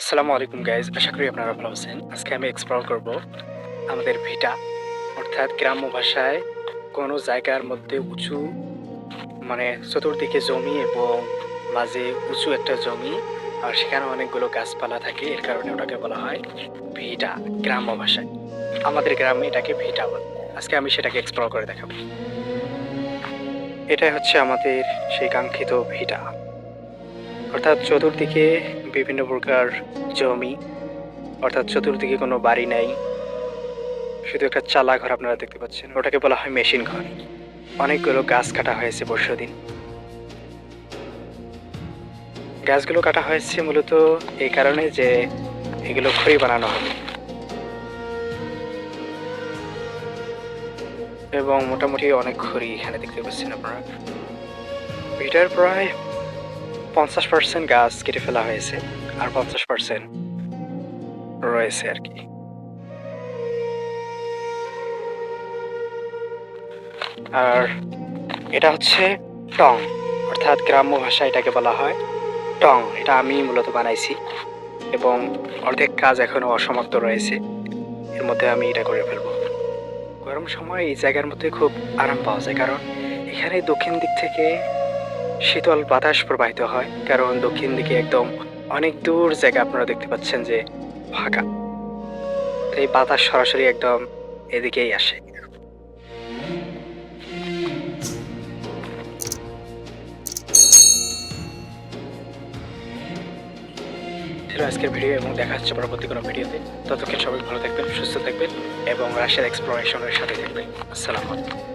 আসসালামু আলাইকুম গাইজ, আশা করি আপনারা ভালো আছেন। আজকে আমি এক্সপ্লোর করব আমাদের ভিটা, অর্থাৎ গ্রাম্য ভাষায় কোনো জায়গার মধ্যে উঁচু, মানে চতুর্দিকে জমি এবং মাঝে উঁচু একটা জমি, আর সেখানে অনেকগুলো গাছপালা থাকে। এর কারণে ওটাকে বলা হয় ভিটা গ্রাম্য ভাষায়। আমাদের গ্রামে এটাকে ভিটা বলে। আজকে আমি সেটাকে এক্সপ্লোর করে দেখাবো। এটাই হচ্ছে আমাদের সেই কাঙ্ক্ষিত ভিটা, অর্থাৎ চতুর্দিকে বিভিন্ন প্রকার জমি, অর্থাৎ চতুর্দিকে কোনো বাড়ি নাই, শুধু একটা চালা ঘর আপনারা দেখতে পাচ্ছেন। ওটাকে বলা হয় মেশিন ঘর। অনেকগুলো গাছ কাটা হয়েছে পরশুদিন। গাছগুলো কাটা হয়েছে মূলত এই কারণে যে এগুলো খড়ি বানানো হবে, এবং মোটামুটি অনেক খড়ি এখানে দেখতে পাচ্ছেন আপনারা। ভিটার প্রায় 50% গাছ কেটে ফেলা হয়েছে, আর 50% রয়েছে আর কি। আর এটা হচ্ছে টং, অর্থাৎ গ্রাম্য ভাষায় এটাকে বলা হয় টং। এটা আমি মূলত বানাইছি এবং অর্ধেক কাজ এখনো অসমাপ্ত রয়েছে। এর মধ্যে আমি এটা করে ফেলবো। গরম সময় এই জায়গার মধ্যে খুব আরাম পাওয়া যায়, কারণ এখানে দক্ষিণ দিক থেকে শীতল বাতাস প্রবাহিত হয়। কারণ দক্ষিণ দিকে একদম অনেক দূর জায়গা আপনারা দেখতে পাচ্ছেন যে ফাঁকা, এই বাতাস সরাসরি একদম এদিকেই আসে। ছিল আজকের ভিডিও, এবং দেখা হচ্ছে পরবর্তী কোনো ভিডিওতে। ততক্ষণ সবাই ভালো থাকবেন, সুস্থ থাকবেন এবং রাশিয়ার এক্সপ্লোরেশনের সাথে থাকবেন। আসসালামু আলাইকুম।